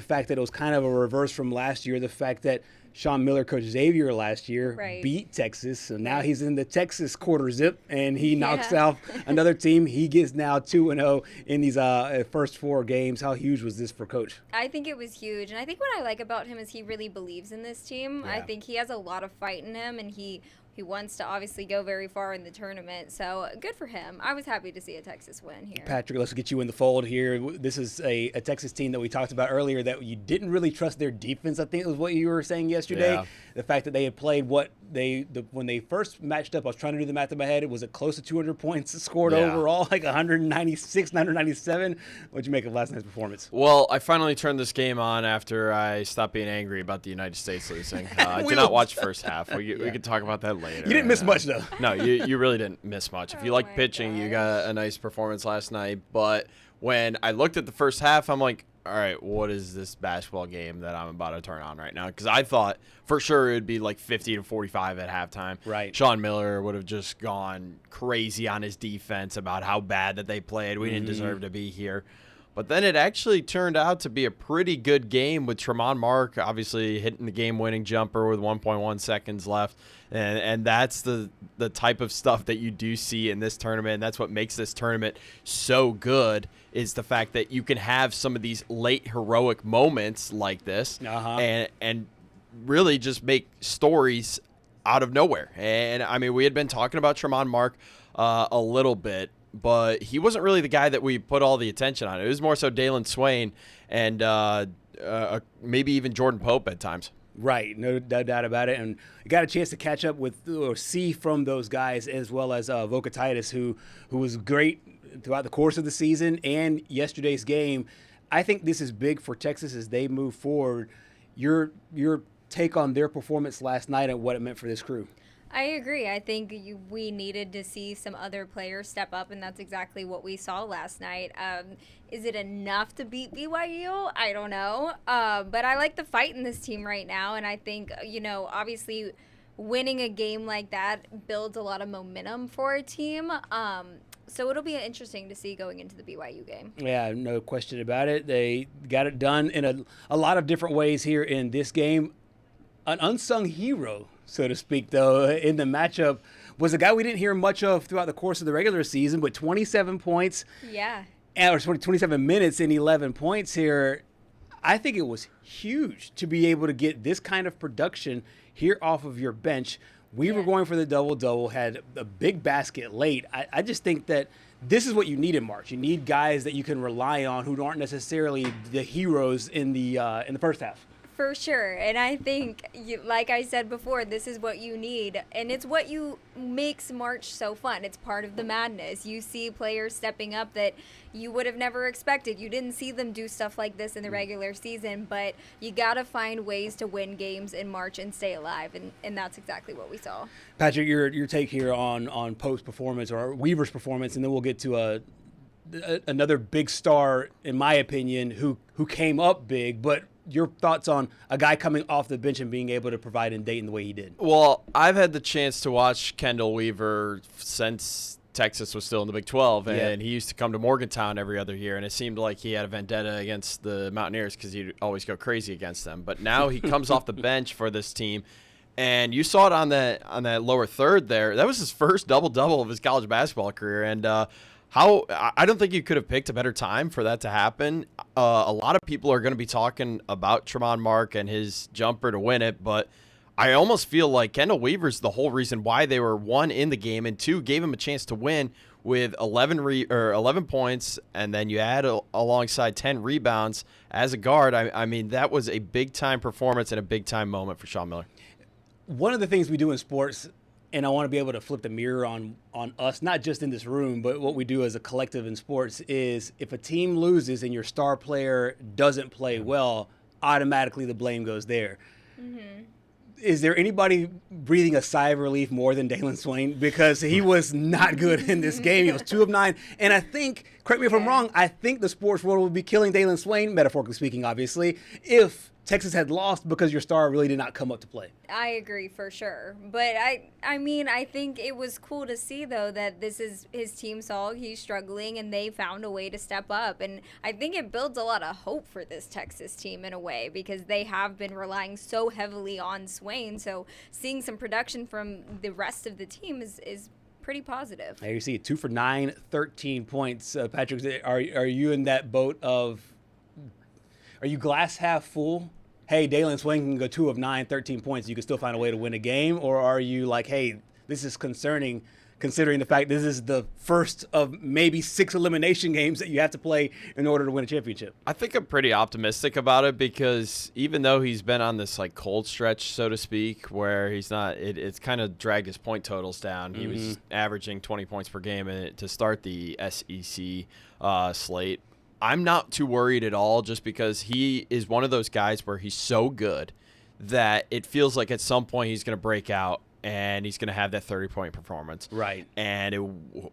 fact that it was kind of a reverse from last year, the fact that Sean Miller coached Xavier last year, beat Texas, so now he's in the Texas quarter zip, and he knocks out another team. He gets now 2-0 in these first 4 games. How huge was this for Coach? I think it was huge, and I think what I like about him is he really believes in this team. I think he has a lot of fight in him, and he wants to obviously go very far in the tournament, so good for him. I was happy to see a Texas win here. Patrick, let's get you in the fold here. This is a Texas team that we talked about earlier that you didn't really trust their defense, I think was what you were saying yesterday. Yeah. The fact that they had played when they first matched up, I was trying to do the math in my head, it was close to 200 points scored overall, like 196, 197. What'd you make of last night's performance? Well, I finally turned this game on after I stopped being angry about the United States losing. I did not watch the first half. We could talk about that later. You didn't miss much, though. No, you really didn't miss much. If you like pitching, you got a nice performance last night. But when I looked at the first half, I'm like, all right, what is this basketball game that I'm about to turn on right now? Because I thought for sure it would be like 50-45 at halftime. Right. Sean Miller would have just gone crazy on his defense about how bad that they played. We didn't deserve to be here. But then it actually turned out to be a pretty good game with Tramon Mark obviously hitting the game-winning jumper with 1.1 seconds left. And that's the type of stuff that you do see in this tournament. And that's what makes this tournament so good is the fact that you can have some of these late heroic moments like this and really just make stories out of nowhere. And, I mean, we had been talking about Tramon Mark a little bit, but he wasn't really the guy that we put all the attention on. It was more so Dalen Swain and maybe even Jordan Pope at times. Right, no doubt about it. And I got a chance to catch up with or see from those guys as well as Vokatitis, who was great throughout the course of the season and yesterday's game. I think this is big for Texas as they move forward. Your take on their performance last night and what it meant for this crew. I agree. I think we needed to see some other players step up, and that's exactly what we saw last night. Is it enough to beat BYU? I don't know. But I like the fight in this team right now, and I think, obviously winning a game like that builds a lot of momentum for a team. So it'll be interesting to see going into the BYU game. Yeah, no question about it. They got it done in a lot of different ways here in this game. An unsung hero, so to speak, though, in the matchup was a guy we didn't hear much of throughout the course of the regular season, but 27 points. Yeah. Or 27 minutes and 11 points here. I think it was huge to be able to get this kind of production here off of your bench. We were going for the double-double, had a big basket late. I just think that this is what you need in March. You need guys that you can rely on who aren't necessarily the heroes in the first half. For sure. And I think, like I said before, this is what you need. And it's what makes March so fun. It's part of the madness. You see players stepping up that you would have never expected. You didn't see them do stuff like this in the regular season, but you got to find ways to win games in March and stay alive. And that's exactly what we saw. Patrick, your take here on Pope's performance or Weaver's performance, and then we'll get to another big star, in my opinion, who came up big, but your thoughts on a guy coming off the bench and being able to provide in Dayton the way he did? Well, I've had the chance to watch Kendall Weaver since Texas was still in the Big 12, and he used to come to Morgantown every other year, and it seemed like he had a vendetta against the Mountaineers because he'd always go crazy against them. But now he comes off the bench for this team, and you saw it on that lower third there. That was his first double-double of his college basketball career, and I don't think you could have picked a better time for that to happen. A lot of people are going to be talking about Tramon Mark and his jumper to win it, but I almost feel like Kendall Weaver's the whole reason why they were, one, in the game, and two, gave him a chance to win with 11 points, and then you add alongside 10 rebounds as a guard. I mean, that was a big-time performance and a big-time moment for Sean Miller. One of the things we do in sports, and I want to be able to flip the mirror on us, not just in this room, but what we do as a collective in sports, is if a team loses and your star player doesn't play well, automatically the blame goes there. Mm-hmm. Is there anybody breathing a sigh of relief more than Dalen Swain? Because he was not good in this game. He was 2 of 9. And I think correct me if I'm wrong, I think the sports world would be killing Dalen Swain, metaphorically speaking, obviously, if Texas had lost because your star really did not come up to play. I agree for sure. But I mean, I think it was cool to see, though, that this is his team saw he's struggling and they found a way to step up. And I think it builds a lot of hope for this Texas team in a way, because they have been relying so heavily on Swain. So seeing some production from the rest of the team is pretty positive. There you see, 2 for 9, 13 points. Patrick, are you in that boat of, are you glass half full? Hey, Dalen Swain can go 2 of 9, 13 points. You can still find a way to win a game. Or are you like, hey, this is concerning, considering the fact this is the first of maybe 6 elimination games that you have to play in order to win a championship? I think I'm pretty optimistic about it, because even though he's been on this like cold stretch, so to speak, where he's not, it's kind of dragged his point totals down. He was averaging 20 points per game to start the SEC slate. I'm not too worried at all, just because he is one of those guys where he's so good that it feels like at some point he's going to break out and he's going to have that 30-point performance. Right. And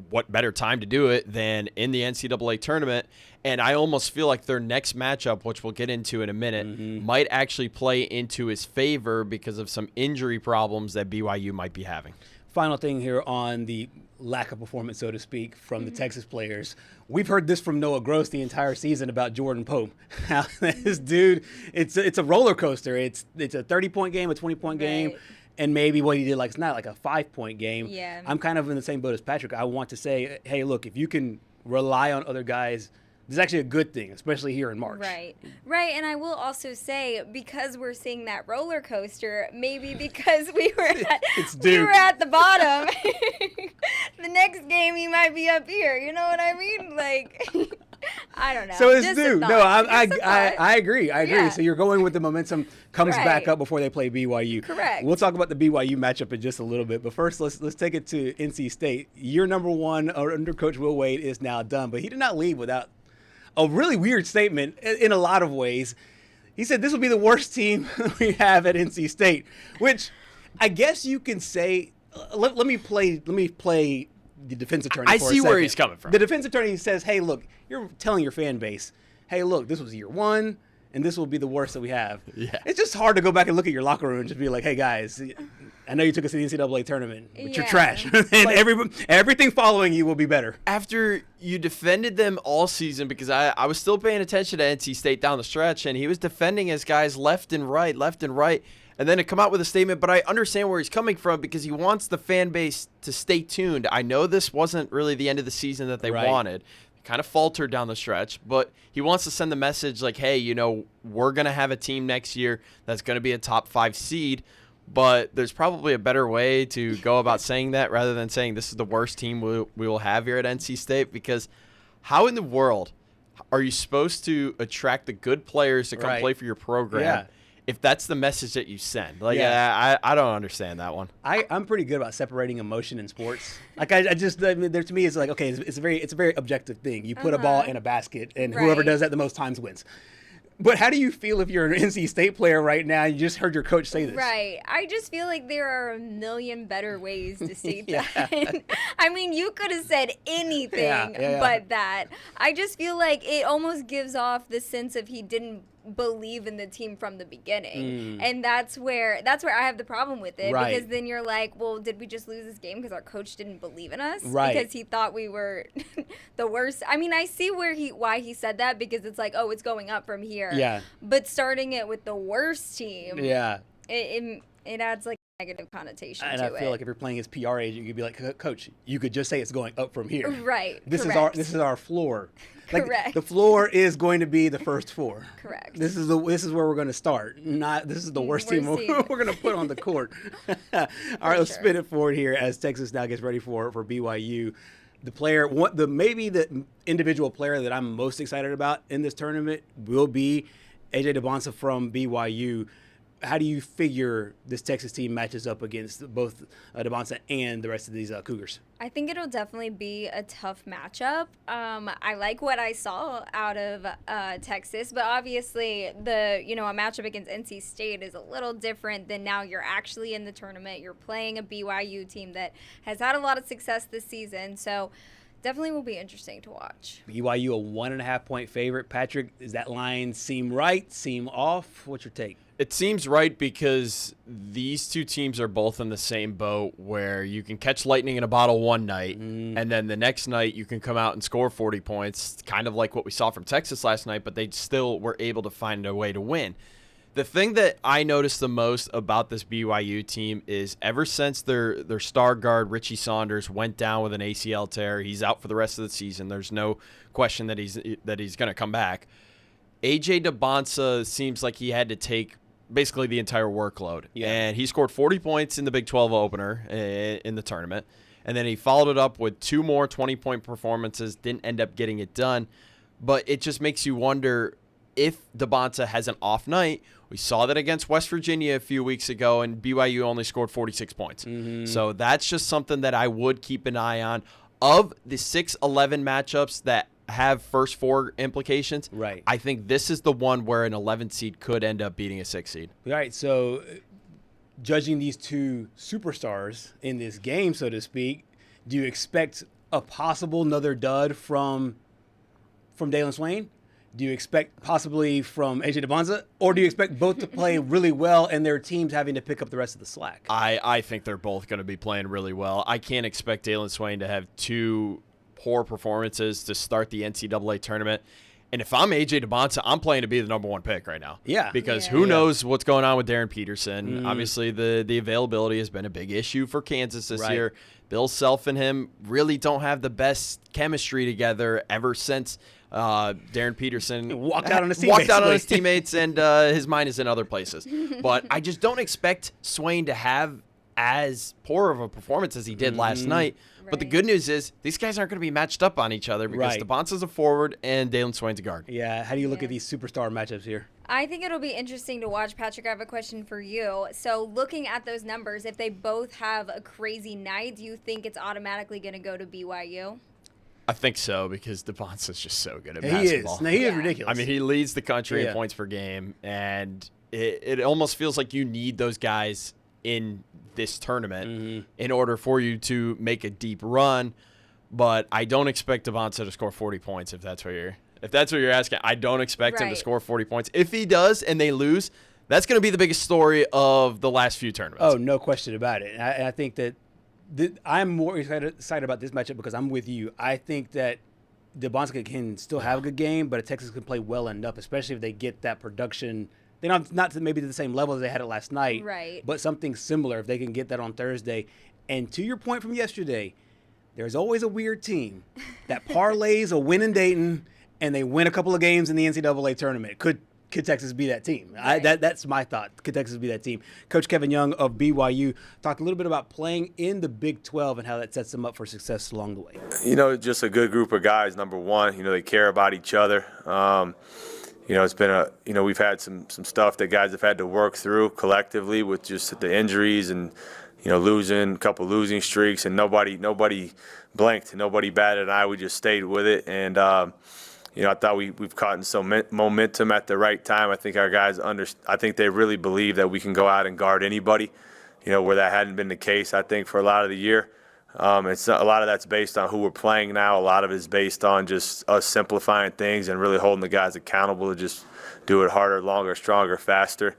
what better time to do it than in the NCAA tournament? And I almost feel like their next matchup, which we'll get into in a minute, might actually play into his favor because of some injury problems that BYU might be having. Final thing here on the lack of performance, so to speak, from the Texas players. We've heard this from Noah Gross the entire season about Jordan Pope. How this dude, it's a roller coaster. It's a 30-point game, a 20-point game, and maybe what he did, like, it's not like a 5-point game. Yeah. I'm kind of in the same boat as Patrick. I want to say, hey, look, if you can rely on other guys, this is actually a good thing, especially here in March. Right. And I will also say, because we're seeing that roller coaster, maybe because we were at the bottom, the next game he might be up here. You know what I mean? Like, I don't know. So it's due. No, I agree. Yeah. So you're going with the momentum comes back up before they play BYU. Correct. We'll talk about the BYU matchup in just a little bit, but first let's take it to NC State. Year number 1 under Coach Will Wade is now done, but he did not leave without a really weird statement in a lot of ways. He said this will be the worst team we have at NC State, which I guess you can say. Let me play the defense attorney. I for a see where second. he's coming from. The defense attorney says, "Hey, look, you're telling your fan base, hey, look, this was year 1, and this will be the worst that we have." Yeah. It's just hard to go back and look at your locker room and just be like, "Hey, guys, I know you took us to the NCAA tournament, but you're trash, and everything following you will be better." After you defended them all season, because I was still paying attention to NC State down the stretch, and he was defending his guys left and right, and then to come out with a statement, but I understand where he's coming from, because he wants the fan base to stay tuned. I know this wasn't really the end of the season that they wanted. Kind of faltered down the stretch, but he wants to send the message like, hey, you know, we're going to have a team next year that's going to be a top 5 seed. But there's probably a better way to go about saying that, rather than saying this is the worst team we will have here at NC State, because how in the world are you supposed to attract the good players to come play for your program if that's the message that you send? Like, I don't understand that one. I'm pretty good about separating emotion in sports. Like, I mean, there, to me, it's like, okay, it's a very objective thing. You put a ball in a basket, and whoever does that the most times wins. But how do you feel if you're an NC State player right now and you just heard your coach say this? Right. I just feel like there are a million better ways to state that. I mean, you could have said anything but that. I just feel like it almost gives off the sense of he didn't believe in the team from the beginning. And that's where I have the problem with it. Because then you're like, well, did we just lose this game because our coach didn't believe in us? Because he thought we were the worst. I mean, I see why he said that, because it's like, oh, it's going up from here. Yeah. But starting it with the worst team. Yeah. It adds like a negative connotation to it. And I feel like if you're playing his PR agent, you'd be like, Coach, you could just say it's going up from here. Right. This is our floor. Like, Correct. The floor is going to be the first 4. Correct. This is where we're going to start. This is the worst team we're going to put on the court. All right, let's spin it forward here as Texas now gets ready for BYU. The player, maybe the individual player that I'm most excited about in this tournament will be AJ DeBonsa from BYU. How do you figure this Texas team matches up against both DeBonsa and the rest of these Cougars? I think it'll definitely be a tough matchup. I like what I saw out of Texas, but obviously a matchup against NC State is a little different than now you're actually in the tournament. You're playing a BYU team that has had a lot of success this season. So definitely will be interesting to watch. BYU a 1.5-point favorite. Patrick, does that line seem right, seem off? What's your take? It seems right because these two teams are both in the same boat where you can catch lightning in a bottle one night, and then the next night you can come out and score 40 points, kind of like what we saw from Texas last night, but they still were able to find a way to win. The thing that I noticed the most about this BYU team is ever since their star guard, Richie Saunders, went down with an ACL tear, he's out for the rest of the season. There's no question that he's going to come back. A.J. DeBonsa seems like he had to take basically the entire workload. Yeah. And he scored 40 points in the Big 12 opener in the tournament. And then he followed it up with 2 more 20-point performances, didn't end up getting it done. But it just makes you wonder if DeBonsa has an off night. We saw that against West Virginia a few weeks ago, and BYU only scored 46 points. So that's just something that I would keep an eye on. Of the 6-11 matchups that have first 4 implications, right, I think this is the one where an 11 seed could end up beating a 6 seed. All right, so judging these two superstars in this game, so to speak, do you expect a possible another dud from Dalen Swain? Do you expect possibly from A.J. DeBonsa? Or do you expect both to play really well and their teams having to pick up the rest of the slack? I think they're both going to be playing really well. I can't expect Dalen Swain to have 2 poor performances to start the NCAA tournament. And if I'm A.J. DeBonsa, I'm playing to be the number 1 pick right now. Yeah. Because who knows what's going on with Darren Peterson. Obviously, the availability has been a big issue for Kansas this year. Bill Self and him really don't have the best chemistry together ever since Darren Peterson walked out on his teammates, and his mind is in other places. But I just don't expect Swain to have as poor of a performance as he did last night. But the good news is these guys aren't going to be matched up on each other because DeBonsa's a forward and Dalen Swain's a guard. Yeah. How do you look at these superstar matchups here? I think it'll be interesting to watch. Patrick, I have a question for you. So looking at those numbers, if they both have a crazy night, do you think it's automatically going to go to BYU? I think so because DeBonsa's just so good at basketball. He is ridiculous. I mean, he leads the country in points per game, and it almost feels like you need those guys in this tournament in order for you to make a deep run. But I don't expect DeBonsa to score 40 points if that's what you're asking. I don't expect him to score 40 points. If he does and they lose, that's going to be the biggest story of the last few tournaments. Oh, no question about it. And I think that I'm more excited about this matchup because I'm with you. I think that DeBonsa can still have a good game, but Texas can play well enough, especially if they get that production. They don't not to maybe to the same level as they had it last night, but something similar if they can get that on Thursday. And to your point from yesterday, there's always a weird team that parlays a win in Dayton and they win a couple of games in the NCAA tournament. Could Texas be that team? That's my thought. Could Texas be that team? Coach Kevin Young of BYU talked a little bit about playing in the Big 12 and how that sets them up for success along the way. Just a good group of guys, number one. They care about each other. It's been we've had some stuff that guys have had to work through collectively with just the injuries and, losing a couple losing streaks, and nobody blanked, nobody batted an eye. We just stayed with it. And, I thought we've caught in some momentum at the right time. I think our guys I think they really believe that we can go out and guard anybody, where that hadn't been the case, I think, for a lot of the year. It's a lot of that's based on who we're playing now. A lot of it is based on just us simplifying things and really holding the guys accountable to just do it harder, longer, stronger, faster.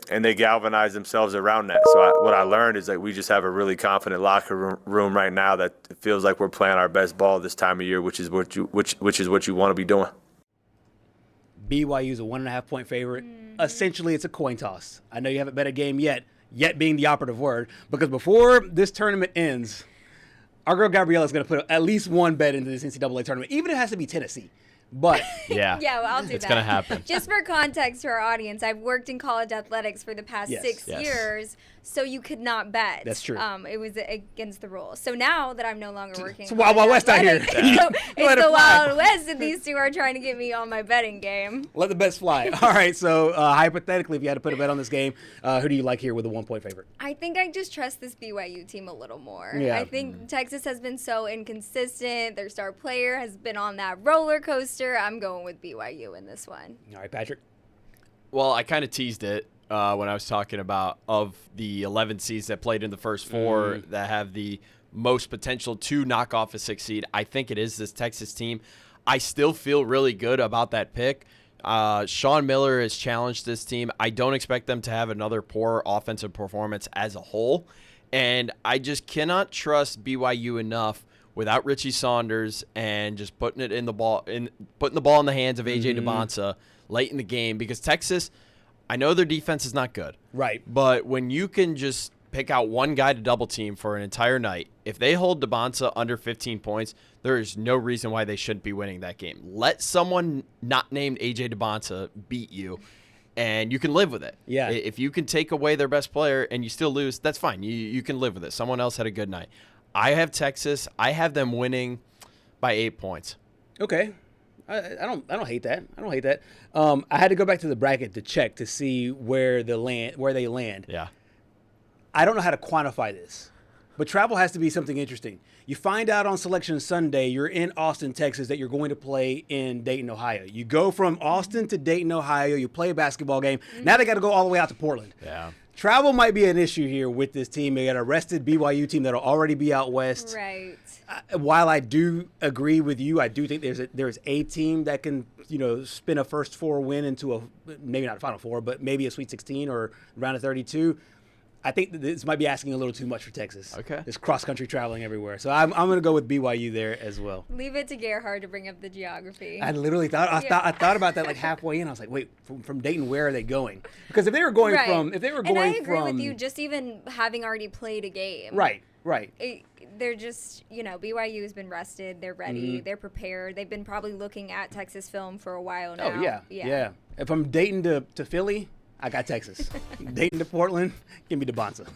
And they galvanize themselves around that. So what I learned is that we just have a really confident locker room right now that it feels like we're playing our best ball this time of year, which is what you want to be doing. BYU's a 1.5-point favorite. Essentially, it's a coin toss. I know you haven't bet a game yet being the operative word, because before this tournament ends, our girl Gabriella is going to put at least one bet into this NCAA tournament, even if it has to be Tennessee. But yeah, well, I'll do that. It's going to happen. Just for context to our audience, I've worked in college athletics for the past 6 years, so you could not bet. That's true. It was against the rules. So now that I'm no longer working, it's Wild West out here. It's the Wild West, and these two are trying to get me on my betting game. Let the bets fly. All right, so hypothetically, if you had to put a bet on this game, who do you like here with a 1-point favorite? I think I just trust this BYU team a little more. Yeah. I think Texas has been so inconsistent. Their star player has been on that roller coaster. I'm going with BYU in this one. All right, Patrick. Well, I kind of teased it when I was talking about of the 11 seeds that played in the first 4 that have the most potential to knock off a 6 seed. I think it is this Texas team. I still feel really good about that pick. Sean Miller has challenged this team. I don't expect them to have another poor offensive performance as a whole. And I just cannot trust BYU enough without Richie Saunders and just putting the ball in the hands of AJ DeBonsa late in the game, because Texas, I know their defense is not good. Right. But when you can just pick out one guy to double team for an entire night, if they hold DeBonsa under 15 points, there is no reason why they shouldn't be winning that game. Let someone not named AJ DeBonsa beat you, and you can live with it. Yeah. If you can take away their best player and you still lose, that's fine. You can live with it. Someone else had a good night. I have Texas. I have them winning by 8 points. Okay. I don't hate that. I don't hate that. I had to go back to the bracket to check to see where they land. Yeah. I don't know how to quantify this, but travel has to be something interesting. You find out on Selection Sunday you're in Austin, Texas, that you're going to play in Dayton, Ohio. You go from Austin to Dayton, Ohio. You play a basketball game. Now they got to go all the way out to Portland. Yeah. Travel might be an issue here with this team. They got a rested BYU team that'll already be out west. Right. While I do agree with you, I do think there's a team that can, spin a first four win into a, maybe not a Final Four, but maybe a Sweet 16 or round of 32. I think that this might be asking a little too much for Texas. Okay. This cross-country traveling everywhere. So I'm going to go with BYU there as well. Leave it to Gerhard to bring up the geography. I literally thought I thought about that like halfway in. I was like, wait, from Dayton, where are they going? Because if they were going right. from, and I agree with you, just even having already played a game. Right. They're just, BYU has been rested. They're ready. They're prepared. They've been probably looking at Texas film for a while now. Oh, yeah. If I'm Dayton to Philly, I got Texas. Dayton to Portland, give me DeBonsa.